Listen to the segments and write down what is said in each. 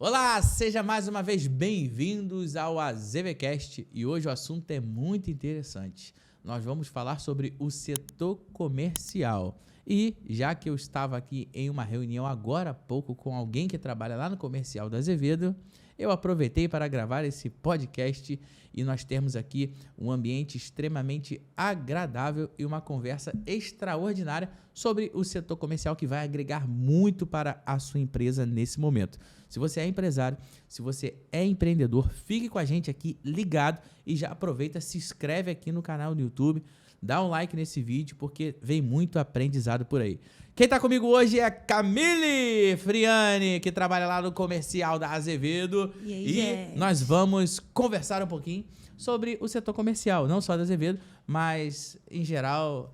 Olá, seja mais uma vez bem-vindos ao AZVcast e hoje o assunto é muito interessante. Nós vamos falar sobre o setor comercial. E já que eu estava aqui em uma reunião agora há pouco com alguém que trabalha lá no comercial da Azevedo, eu aproveitei para gravar esse podcast e nós temos aqui um ambiente extremamente agradável e uma conversa extraordinária sobre o setor comercial que vai agregar muito para a sua empresa nesse momento. Se você é empresário, se você é empreendedor, fique com a gente aqui ligado e já aproveita, se inscreve aqui no canal do YouTube, dá um like nesse vídeo porque vem muito aprendizado por aí. Quem está comigo hoje é a Camille Friani, que trabalha lá no comercial da Azevedo. E aí, e gente? nós vamos conversar um pouquinho sobre o setor comercial, não só da Azevedo, mas em geral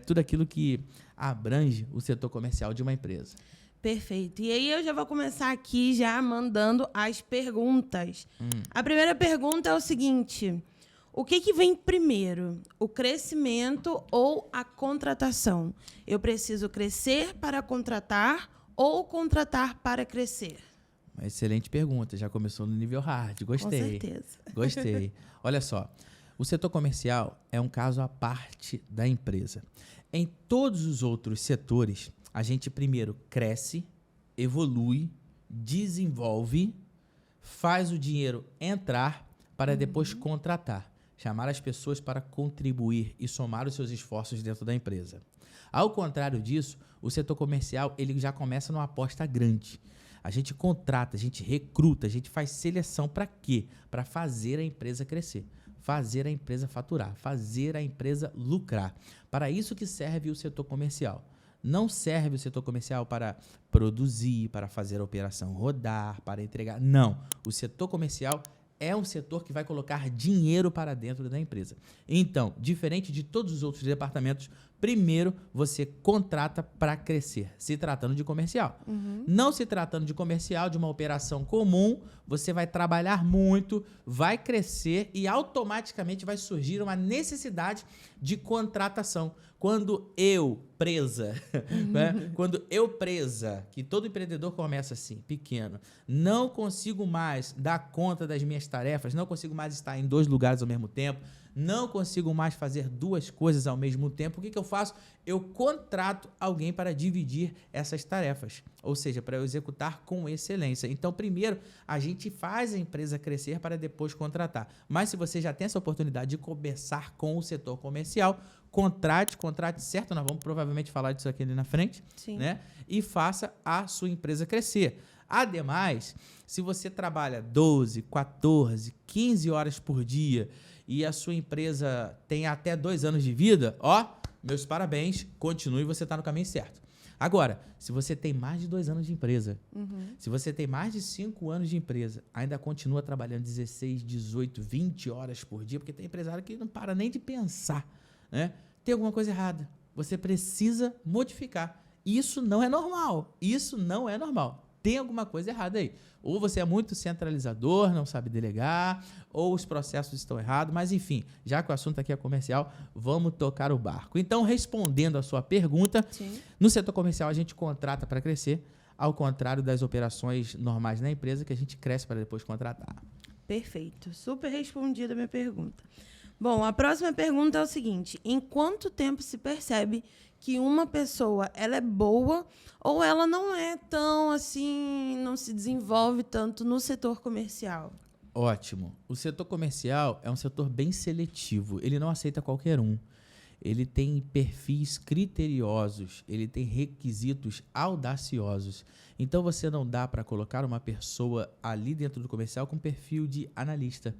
tudo aquilo que abrange o setor comercial de uma empresa. Perfeito. E aí eu já vou começar aqui já mandando as perguntas. A primeira pergunta é o seguinte: o que vem primeiro? O crescimento ou a contratação? Eu preciso crescer para contratar ou contratar para crescer? Uma excelente pergunta, já começou no nível hard, gostei. Com certeza. Gostei. Olha só, o setor comercial é um caso à parte da empresa. Em todos os outros setores, a gente primeiro cresce, evolui, desenvolve, faz o dinheiro entrar para depois contratar, chamar as pessoas para contribuir e somar os seus esforços dentro da empresa. Ao contrário disso, o setor comercial ele já começa numa aposta grande. A gente contrata, a gente recruta, a gente faz seleção para quê? Para fazer a empresa crescer, fazer a empresa faturar, fazer a empresa lucrar. Para isso que serve o setor comercial. Não serve o setor comercial para produzir, para fazer a operação rodar, para entregar. Não. O setor comercial é um setor que vai colocar dinheiro para dentro da empresa. Então, diferente de todos os outros departamentos, primeiro você contrata para crescer, se tratando de comercial. Não se tratando de comercial, de uma operação comum, você vai trabalhar muito, vai crescer e automaticamente vai surgir uma necessidade de contratação. Quando eu, presa, que todo empreendedor começa assim, pequeno, não consigo mais dar conta das minhas tarefas, não consigo mais estar em 2 lugares ao mesmo tempo, não consigo mais fazer 2 coisas ao mesmo tempo, o que eu faço? Eu contrato alguém para dividir essas tarefas, ou seja, para eu executar com excelência. Então, primeiro, a gente faz a empresa crescer para depois contratar. Mas se você já tem essa oportunidade de começar com o setor comercial, contrate certo? Nós vamos provavelmente falar disso aqui ali na frente, Sim. né? E faça a sua empresa crescer. Ademais, se você trabalha 12, 14, 15 horas por dia e a sua empresa tem até 2 anos de vida, meus parabéns, continue, você está no caminho certo. Agora, se você tem mais de 2 anos de empresa, se você tem mais de 5 anos de empresa, ainda continua trabalhando 16, 18, 20 horas por dia, porque tem empresário que não para nem de pensar, né? Tem alguma coisa errada. Você precisa modificar. Isso não é normal. Isso não é normal. Tem alguma coisa errada aí. Ou você é muito centralizador, não sabe delegar, ou os processos estão errados, mas enfim, já que o assunto aqui é comercial, vamos tocar o barco. Então, respondendo a sua pergunta, Sim. no setor comercial a gente contrata para crescer, ao contrário das operações normais na empresa, que a gente cresce para depois contratar. Perfeito. Super respondida a minha pergunta. Bom, a próxima pergunta é o seguinte: em quanto tempo se percebe que uma pessoa ela é boa ou ela não é tão assim, não se desenvolve tanto no setor comercial? Ótimo. O setor comercial é um setor bem seletivo. Ele não aceita qualquer um. Ele tem perfis criteriosos, ele tem requisitos audaciosos. Então, você não dá para colocar uma pessoa ali dentro do comercial com perfil de analista,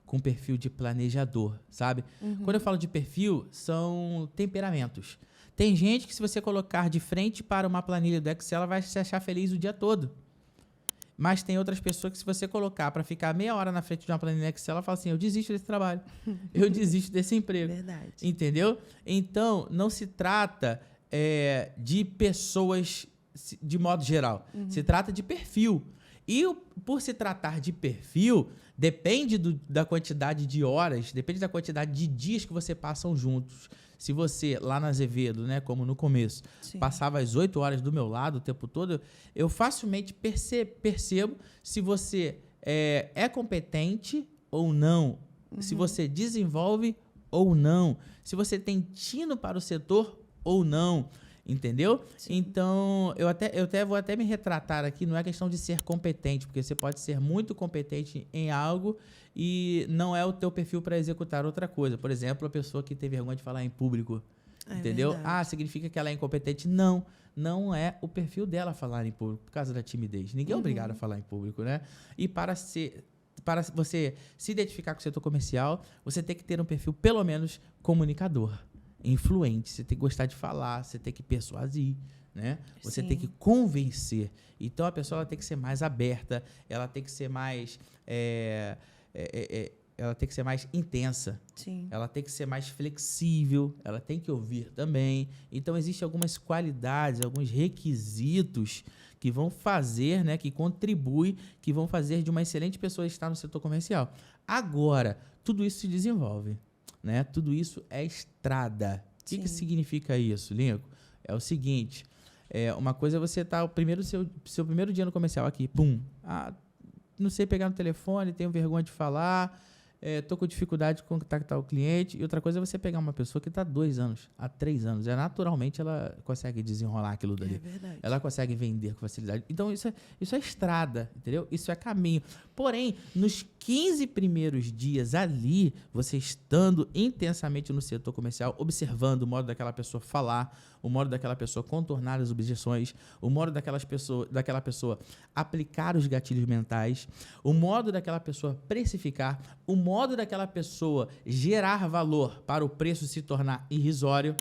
com perfil de planejador, sabe? Quando eu falo de perfil, são temperamentos. Tem gente que, se você colocar de frente para uma planilha do Excel, ela vai se achar feliz o dia todo. Mas tem outras pessoas que, se você colocar para ficar meia hora na frente de uma planilha Excel, ela fala assim: eu desisto desse trabalho, eu desisto desse emprego. Verdade. Entendeu? Então, não se trata de pessoas de modo geral. Se trata de perfil. E por se tratar de perfil, depende da quantidade de horas, depende da quantidade de dias que você passam juntos. Se você, lá na Azevedo, né, como no começo, Sim. passava as 8 horas do meu lado o tempo todo, eu facilmente percebo se você é competente ou não, se você desenvolve ou não, se você tem tino para o setor ou não, entendeu? Sim. Então, eu vou até me retratar aqui, não é questão de ser competente, porque você pode ser muito competente em algo e não é o teu perfil para executar outra coisa. Por exemplo, a pessoa que tem vergonha de falar em público, entendeu? Verdade. Significa que ela é incompetente? Não, não é o perfil dela falar em público, por causa da timidez. Ninguém é obrigado a falar em público, né? E para você se identificar com o setor comercial, você tem que ter um perfil, pelo menos, comunicador, influente. Você tem que gostar de falar, você tem que persuadir, né? Você tem que convencer. Então, a pessoa ela tem que ser mais aberta, ela tem que ser mais... ela tem que ser mais intensa. Sim. Ela tem que ser mais flexível, ela tem que ouvir também. Então, existem algumas qualidades, alguns requisitos que vão fazer, né, que contribuem, que vão fazer de uma excelente pessoa estar no setor comercial. Agora, tudo isso se desenvolve, né? Tudo isso é estrada. O que significa isso, Lincoln? É o seguinte, uma coisa é você estar seu primeiro dia no comercial aqui, pum, não sei pegar no telefone, tenho vergonha de falar, estou com dificuldade de contactar o cliente. E outra coisa é você pegar uma pessoa que está há 2 anos, há 3 anos. Naturalmente, ela consegue desenrolar aquilo dali. É verdade. Ela consegue vender com facilidade. Então, isso é estrada, entendeu? Isso é caminho. Porém, nos 15 primeiros dias ali, você estando intensamente no setor comercial, observando o modo daquela pessoa falar, o modo daquela pessoa contornar as objeções, o modo daquela pessoa aplicar os gatilhos mentais, o modo daquela pessoa precificar, o modo daquela pessoa gerar valor para o preço se tornar irrisório,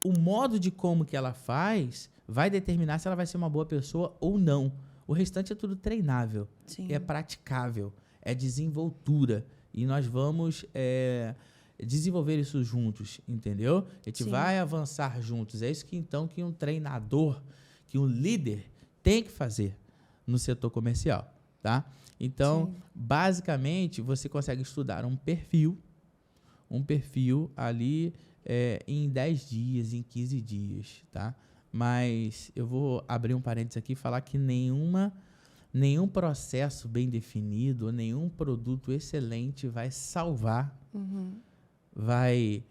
o modo de como que ela faz vai determinar se ela vai ser uma boa pessoa ou não. O restante é tudo treinável, é praticável, é desenvoltura. E nós vamos desenvolver isso juntos, entendeu? A gente vai avançar juntos. É isso que um treinador, que um líder tem que fazer no setor comercial, tá? Então, basicamente, você consegue estudar um perfil ali em 10 dias, em 15 dias, tá? Mas eu vou abrir um parênteses aqui e falar que nenhum processo bem definido, nenhum produto excelente vai salvar, vai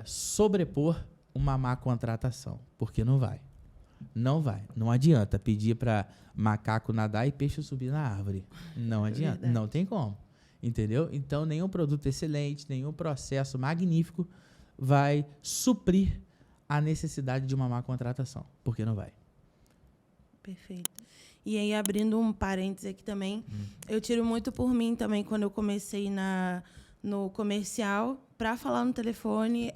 sobrepor uma má contratação, porque não vai. Não vai. Não adianta pedir para macaco nadar e peixe subir na árvore. Não adianta. Verdade. Não tem como. Entendeu? Então, nenhum produto excelente, nenhum processo magnífico vai suprir a necessidade de uma má contratação, porque não vai. Perfeito. E aí, abrindo um parênteses aqui também, eu tiro muito por mim também, quando eu comecei no comercial, para falar no telefone,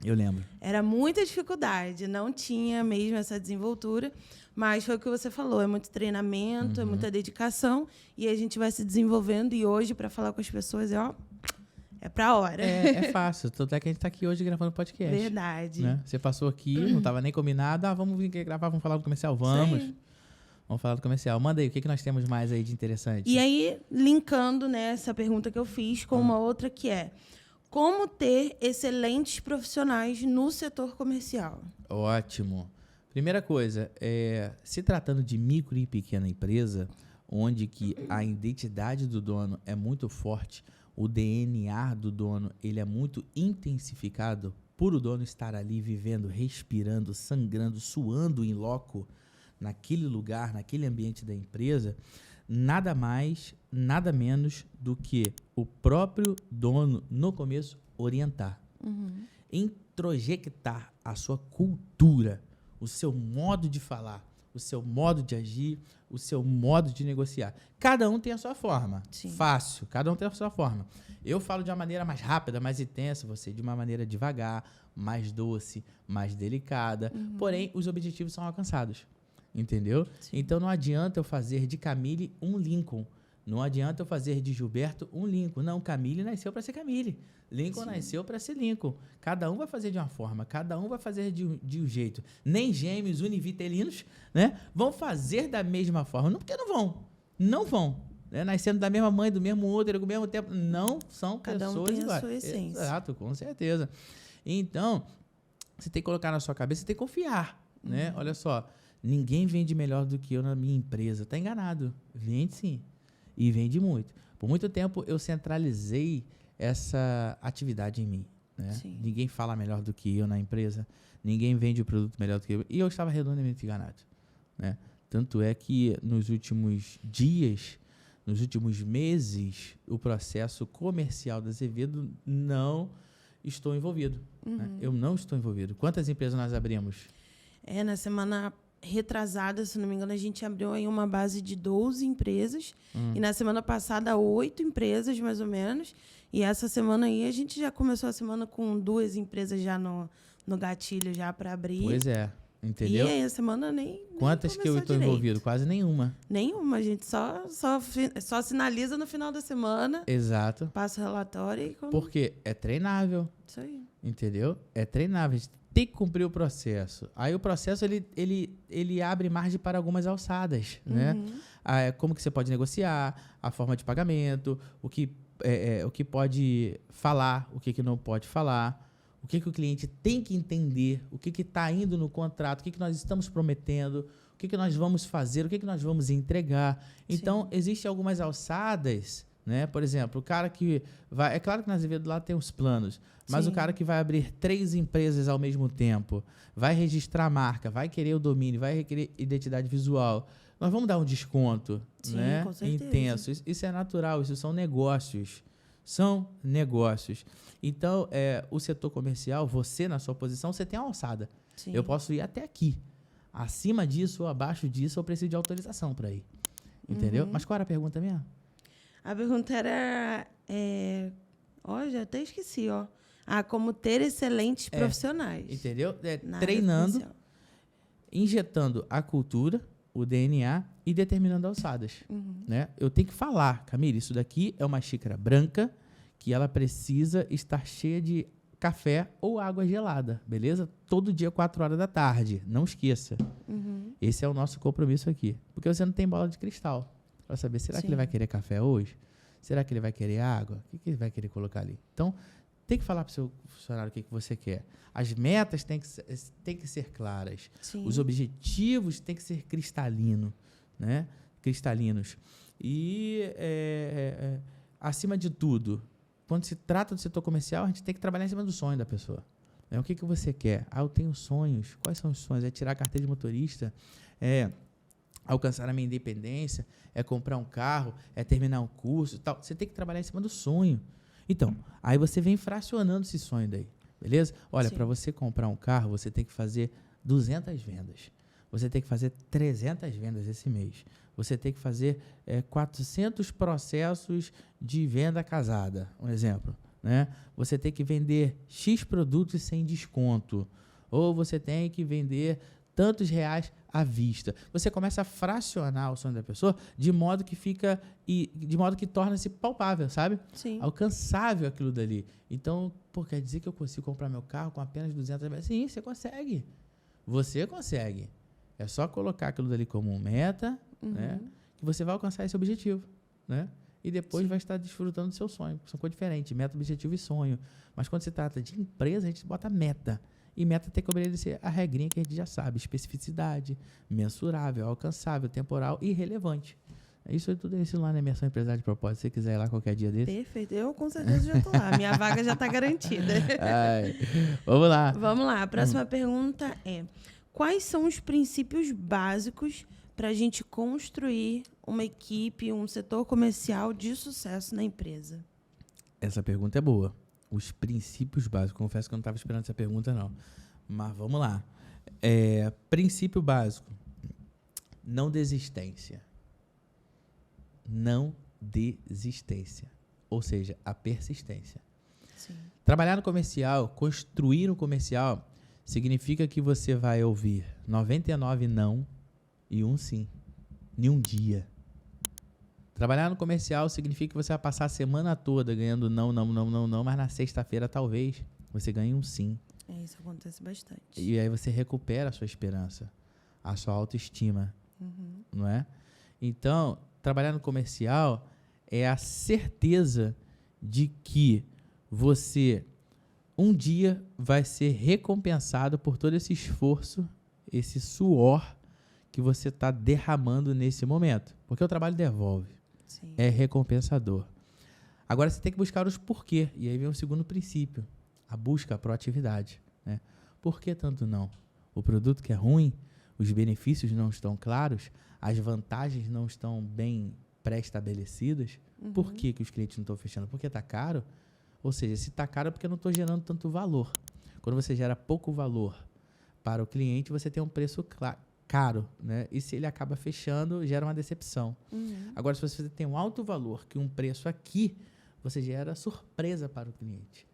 Eu lembro. Era muita dificuldade, não tinha mesmo essa desenvoltura, mas foi o que você falou, é muito treinamento, é muita dedicação, e a gente vai se desenvolvendo, e hoje, para falar com as pessoas, é pra hora. É fácil, tanto é que a gente está aqui hoje gravando podcast. Verdade. Né? Você passou aqui, não estava nem combinado, vamos vir aqui gravar, vamos falar do comercial? Vamos. Sim. Vamos falar do comercial. Manda aí, o que nós temos mais aí de interessante? E aí, linkando, né, essa pergunta que eu fiz com uma outra que é: como ter excelentes profissionais no setor comercial? Ótimo. Primeira coisa, se tratando de micro e pequena empresa, onde que a identidade do dono é muito forte, o DNA do dono ele é muito intensificado por o dono estar ali vivendo, respirando, sangrando, suando em loco, naquele lugar, naquele ambiente da empresa, nada mais, nada menos do que o próprio dono, no começo, orientar. Introjectar a sua cultura, o seu modo de falar, o seu modo de agir, o seu modo de negociar. Cada um tem a sua forma. Sim. Fácil, cada um tem a sua forma. Eu falo de uma maneira mais rápida, mais intensa, você de uma maneira devagar, mais doce, mais delicada. Porém, os objetivos são alcançados. Entendeu? Sim. Então, não adianta eu fazer de Camille um Lincoln. Não adianta eu fazer de Gilberto um Lincoln. Não, Camille nasceu para ser Camille. Lincoln nasceu para ser Lincoln. Cada um vai fazer de uma forma, cada um vai fazer de um jeito. Nem gêmeos univitelinos, né, vão fazer da mesma forma. Não, porque não vão. Não vão. Né? Nascendo da mesma mãe, do mesmo útero, com o mesmo tempo. Não são cada pessoas um tem iguais. a sua essência. Exato, com certeza. Então, você tem que colocar na sua cabeça, você tem que confiar. Né? Olha só, ninguém vende melhor do que eu na minha empresa. Tá enganado. Vende sim. E vende muito. Por muito tempo eu centralizei essa atividade em mim. Né? Ninguém fala melhor do que eu na empresa. Ninguém vende o produto melhor do que eu. E eu estava redondamente enganado. Né? Tanto é que nos últimos dias, nos últimos meses, o processo comercial da Azevedo não estou envolvido. Né? Eu não estou envolvido. Quantas empresas nós abrimos? Na semana retrasada, se não me engano, a gente abriu aí uma base de 12 empresas. E na semana passada, 8 empresas, mais ou menos. E essa semana aí, a gente já começou a semana com 2 empresas já no gatilho já para abrir. Pois é, entendeu? E aí, a semana nem quantas que eu estou envolvido? Quase nenhuma. Nenhuma, a gente só sinaliza no final da semana. Exato. Passa o relatório e... Porque é treinável. Isso aí. Entendeu? É treinável. A gente tem que cumprir o processo. Aí o processo, ele abre margem para algumas alçadas, né? Como que você pode negociar, a forma de pagamento, o que pode falar, o que não pode falar, o que o cliente tem que entender, o que está indo no contrato, o que nós estamos prometendo, o que nós vamos fazer, o que nós vamos entregar. Então, existem algumas alçadas, né? Por exemplo, o cara que vai... É claro que na Azevedo lá tem os planos, mas o cara que vai abrir 3 empresas ao mesmo tempo, vai registrar a marca, vai querer o domínio, vai requerer identidade visual, nós vamos dar um desconto, né? Com certeza. Intenso. Isso é natural, isso são negócios. São negócios. Então, o setor comercial, você na sua posição, você tem a alçada. Sim. Eu posso ir até aqui. Acima disso ou abaixo disso, eu preciso de autorização para ir. Entendeu? Mas qual era a pergunta mesmo? A pergunta era... já até esqueci, ó. Como ter excelentes profissionais. Entendeu? Treinando, injetando a cultura, o DNA e determinando alçadas. Né? Eu tenho que falar, Camille, isso daqui é uma xícara branca que ela precisa estar cheia de café ou água gelada, beleza? Todo dia, 4 horas da tarde. Não esqueça. Esse é o nosso compromisso aqui. Porque você não tem bola de cristal para saber, será que ele vai querer café hoje? Será que ele vai querer água? O que ele vai querer colocar ali? Então, tem que falar para o seu funcionário o que você quer. As metas têm que ser claras. Sim. Os objetivos têm que ser cristalinos. E, acima de tudo, quando se trata do setor comercial, a gente tem que trabalhar em cima do sonho da pessoa. O que você quer? Eu tenho sonhos. Quais são os sonhos? É tirar a carteira de motorista? É alcançar a minha independência? É comprar um carro? É terminar um curso? Tal. Você tem que trabalhar em cima do sonho. Então, aí você vem fracionando esse sonho daí, beleza? Olha, para você comprar um carro, você tem que fazer 200 vendas. Você tem que fazer 300 vendas esse mês. Você tem que fazer 400 processos de venda casada, um exemplo. Né? Você tem que vender X produtos sem desconto. Ou você tem que vender tantos reais à vista. Você começa a fracionar o sonho da pessoa de modo que torna-se palpável, sabe? Sim. Alcançável aquilo dali. Então, quer dizer que eu consigo comprar meu carro com apenas 200 reais? Sim, você consegue. Você consegue. É só colocar aquilo dali como meta, né? Que você vai alcançar esse objetivo, né? E depois vai estar desfrutando do seu sonho. São coisas diferentes, meta, objetivo e sonho. Mas quando se trata de empresa, a gente bota meta. E meta tem que obedecer a regrinha que a gente já sabe. Especificidade, mensurável, alcançável, temporal e relevante. Isso tudo é isso lá na Imersão Empresária de Propósito. Se você quiser ir lá qualquer dia desse. Perfeito. Eu, com certeza, já estou lá. Minha vaga já está garantida. Vamos lá. Vamos lá. A próxima pergunta é: quais são os princípios básicos para a gente construir uma equipe, um setor comercial de sucesso na empresa? Essa pergunta é boa. Os princípios básicos. Confesso que eu não estava esperando essa pergunta, não. Mas vamos lá. Princípio básico. Não desistência. Não desistência. Ou seja, a persistência. Sim. Trabalhar no comercial, construir no comercial, significa que você vai ouvir 99 não e um sim. Em um dia. Trabalhar no comercial significa que você vai passar a semana toda ganhando não, mas na sexta-feira talvez você ganhe um sim. Isso acontece bastante. E aí você recupera a sua esperança, a sua autoestima, não é? Então, trabalhar no comercial é a certeza de que você um dia vai ser recompensado por todo esse esforço, esse suor que você está derramando nesse momento. Porque o trabalho devolve. Sim. É recompensador. Agora você tem que buscar os porquê. E aí vem o segundo princípio, a busca, a proatividade. Né? Por que tanto não? O produto que é ruim, os benefícios não estão claros, as vantagens não estão bem pré-estabelecidas. Por que os clientes não estão fechando? Porque está caro? Ou seja, se está caro é porque eu não estou gerando tanto valor. Quando você gera pouco valor para o cliente, você tem um preço caro, né? E se ele acaba fechando, gera uma decepção. Agora, se você tem um alto valor, que um preço aqui, você gera surpresa para o cliente.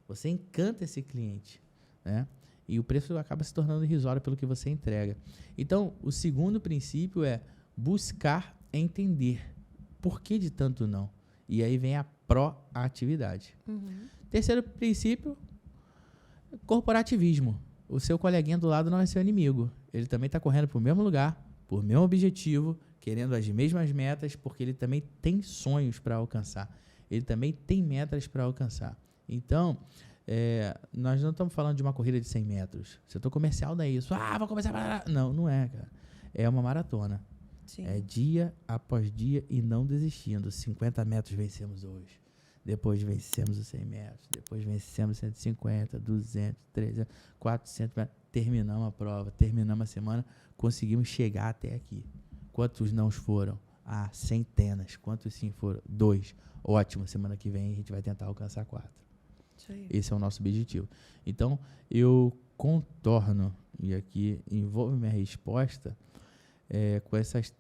Você encanta esse cliente, né? E o preço acaba se tornando irrisório pelo que você entrega. Então, o segundo princípio é buscar entender por que de tanto não. E aí vem a proatividade. Terceiro princípio, corporativismo. O seu coleguinha do lado não é seu inimigo. Ele também está correndo para o mesmo lugar, por o mesmo objetivo, querendo as mesmas metas, porque ele também tem sonhos para alcançar. Ele também tem metas para alcançar. Então, nós não estamos falando de uma corrida de 100 metros. O setor comercial não é isso. Vou começar... Não, não é, cara. É uma maratona. Sim. É dia após dia e não desistindo. 50 metros vencemos hoje. Depois vencemos os 100 metros. Depois vencemos 150, 200, 300, 400 metros. Terminamos a prova, terminamos a semana, conseguimos chegar até aqui. Quantos não foram? Centenas. Quantos sim foram? 2. Ótimo, semana que vem a gente vai tentar alcançar 4. Esse é o nosso objetivo. Então, eu contorno, e aqui envolve minha resposta,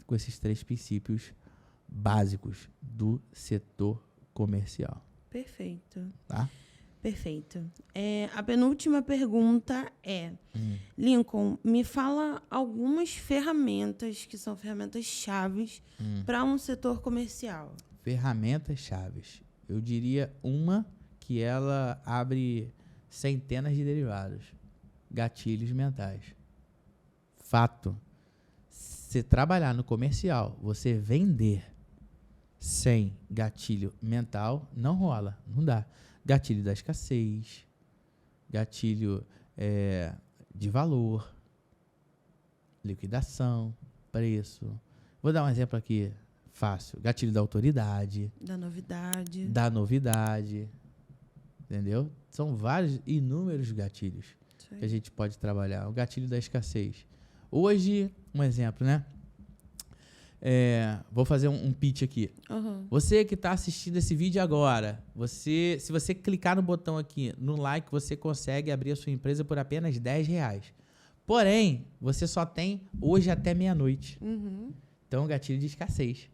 com esses 3 princípios básicos do setor comercial. Perfeito. Tá? Perfeito. A penúltima pergunta é, Lincoln, me fala algumas ferramentas que são ferramentas chaves para um setor comercial. Ferramentas chaves. Eu diria uma que ela abre centenas de derivados. Gatilhos mentais. Fato. Se trabalhar no comercial, você vender sem gatilho mental, não rola, não dá. Gatilho da escassez, gatilho de valor, liquidação, preço. Vou dar um exemplo aqui fácil. Gatilho da autoridade. Da novidade. Entendeu? São vários, inúmeros gatilhos que a gente pode trabalhar. O gatilho da escassez. Hoje, um exemplo, né? Vou fazer um pitch aqui. Você que está assistindo esse vídeo agora, se você clicar no botão aqui, no like, você consegue abrir a sua empresa por apenas R$10. Porém, você só tem hoje até meia-noite. Então, gatilho de escassez.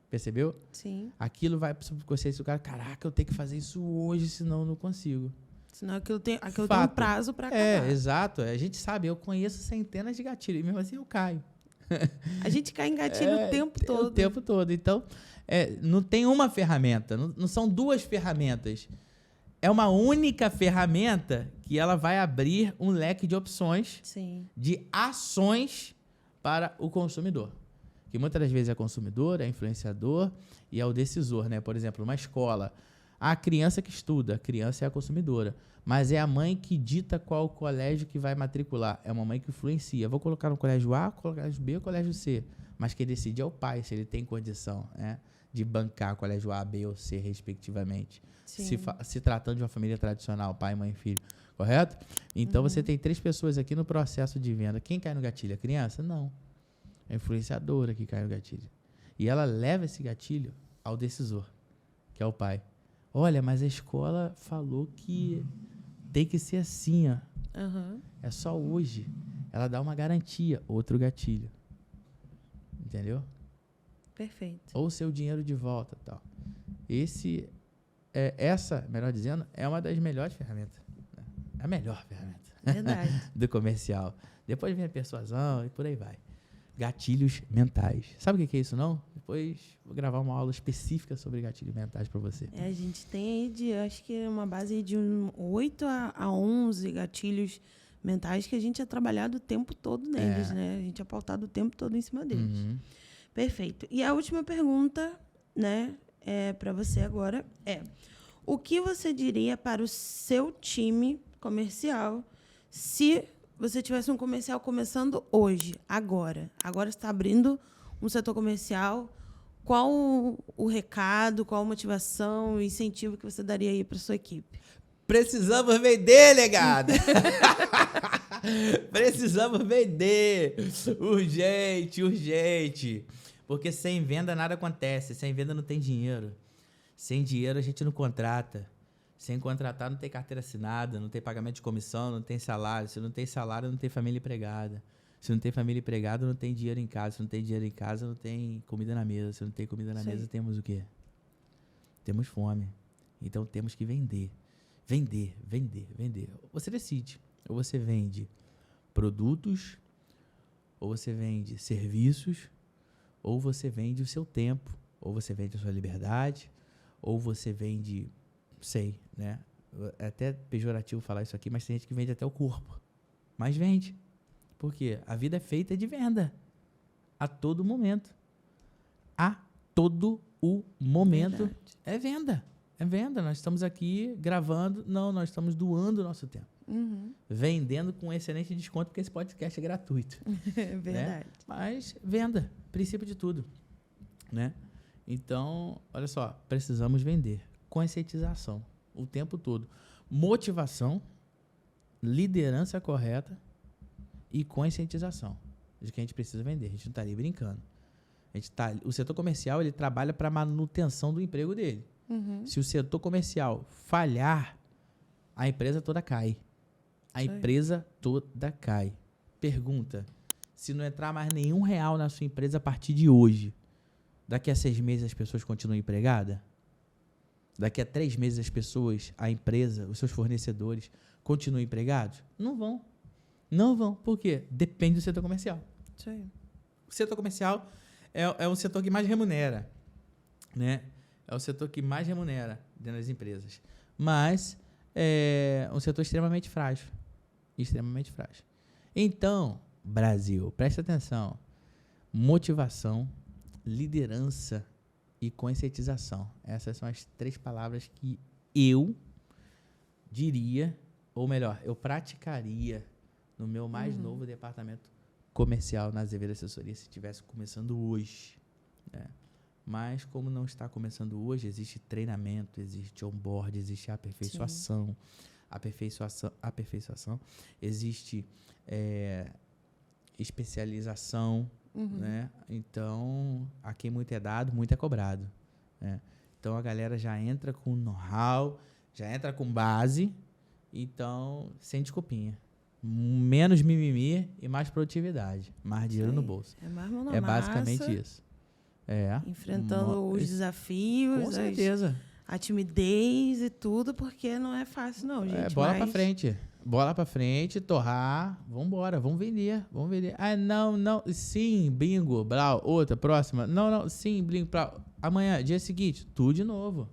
Percebeu? Sim. Aquilo vai para o subconsciente do cara, caraca, eu tenho que fazer isso hoje, senão eu não consigo. Senão aquilo tem um prazo para acabar. Exato. A gente sabe, eu conheço centenas de gatilhos, e mesmo assim eu caio. A gente cai em gatilho o tempo todo. O tempo todo. Então, não tem uma ferramenta, não são 2 ferramentas. É uma única ferramenta que ela vai abrir um leque de opções, de ações para o consumidor. Que muitas das vezes é consumidor, é influenciador e é o decisor, né? Por exemplo, uma escola, a criança que estuda, a criança é a consumidora, mas é a mãe que dita qual colégio que vai matricular, é uma mãe que influencia. Vou colocar no colégio A, colégio B ou colégio C, mas quem decide é o pai, se ele tem condição, né, de bancar colégio A, B ou C, respectivamente. Se tratando de uma família tradicional, pai, mãe e filho, correto? Então, você tem 3 pessoas aqui no processo de venda. Quem cai no gatilho? A criança? Não. É a influenciadora que cai no gatilho. E ela leva esse gatilho ao decisor, que é o pai. Olha, mas a escola falou que tem que ser assim, ó. É só hoje. Ela dá uma garantia, outro gatilho. Entendeu? Perfeito. Ou seu dinheiro de volta, tal. Essa, melhor dizendo, é uma das melhores ferramentas. Né? É a melhor ferramenta. Verdade. Do comercial. Depois vem a persuasão e por aí vai. gatilhos mentais. Sabe o que é isso, não? Depois vou gravar uma aula específica sobre gatilhos mentais para você. A gente tem aí acho que uma base aí de 8 a 11 gatilhos mentais que a gente é trabalhado o tempo todo neles, né? A gente é pautado o tempo todo em cima deles. Perfeito. E a última pergunta, né, para você agora é: o que você diria para o seu time comercial se você tivesse um comercial começando hoje, agora? Agora você está abrindo um setor comercial. Qual o recado, qual a motivação, o incentivo que você daria aí para sua equipe? Precisamos vender, negada! Precisamos vender! Urgente, urgente! Porque sem venda nada acontece. Sem venda não tem dinheiro. Sem dinheiro a gente não contrata. Sem contratar não tem carteira assinada, não tem pagamento de comissão, não tem salário. Se não tem salário, não tem família empregada. Se não tem família empregada, não tem dinheiro em casa. Se não tem dinheiro em casa, não tem comida na mesa. Se não tem comida na mesa, temos o quê? Temos fome. Então temos que vender. Vender, vender, vender. Você decide. Ou você vende produtos, ou você vende serviços, ou você vende o seu tempo, ou você vende a sua liberdade, ou você vende, sei, né? É até pejorativo falar isso aqui, mas tem gente que vende até o corpo. Mas vende. Por quê? A vida é feita de venda. A todo momento. A todo o momento. Verdade. É venda. É venda. Nós estamos aqui gravando. Não, nós estamos doando o nosso tempo. Vendendo com excelente desconto, porque esse podcast é gratuito. É verdade. Né? Mas venda. Princípio de tudo. Né? Então, olha só. Precisamos vender. Conscientização. O tempo todo. Motivação. Liderança correta. E conscientização de que a gente precisa vender. A gente não está ali brincando. O setor comercial ele trabalha para a manutenção do emprego dele. Se o setor comercial falhar, a empresa toda cai. A empresa toda cai. Pergunta: se não entrar mais nenhum real na sua empresa a partir de hoje, daqui a 6 meses as pessoas continuam empregadas? Daqui a 3 meses as pessoas, a empresa, os seus fornecedores continuam empregados? Não vão. Não vão. Por quê? Depende do setor comercial. Isso aí. O setor comercial é o setor que mais remunera, né? É o setor que mais remunera dentro das empresas. Mas é um setor extremamente frágil. Extremamente frágil. Então, Brasil, presta atenção. Motivação, liderança e conscientização. Essas são as 3 palavras que eu diria, ou melhor, eu praticaria no meu mais novo departamento comercial na Azevedo Assessoria, se estivesse começando hoje. Né? Mas, como não está começando hoje, existe treinamento, existe onboard, existe aperfeiçoação, existe especialização. Né? Então, a quem muito é dado, muito é cobrado. Né? Então, a galera já entra com know-how, já entra com base, então, sem desculpinha. Menos mimimi e mais produtividade. Mais dinheiro no bolso. É mais mão na massa, basicamente isso. Enfrentando os desafios. Com certeza. A timidez e tudo, porque não é fácil não, gente. Bola pra frente. Bola pra frente, torrar. Vambora, vamos vender. Ah, não. Sim, bingo, blau. Outra, próxima. Não, sim, bingo, blau. Amanhã, dia seguinte, tudo de novo.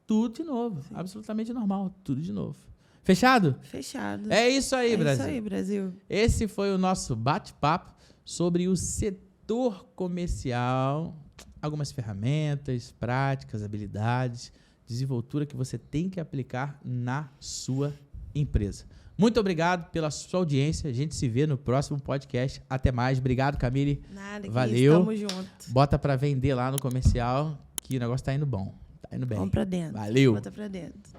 Tudo de novo. Sim. Absolutamente normal, tudo de novo. Fechado? Fechado. É isso aí, Brasil. É isso aí, Brasil. Esse foi o nosso bate-papo sobre o setor comercial, algumas ferramentas, práticas, habilidades, desenvoltura que você tem que aplicar na sua empresa. Muito obrigado pela sua audiência. A gente se vê no próximo podcast. Até mais. Obrigado, Camille. Nada, valeu. Estamos juntos. Bota para vender lá no comercial, que o negócio tá indo bom. Tá indo bem. Vamos para dentro. Valeu. Bota para dentro.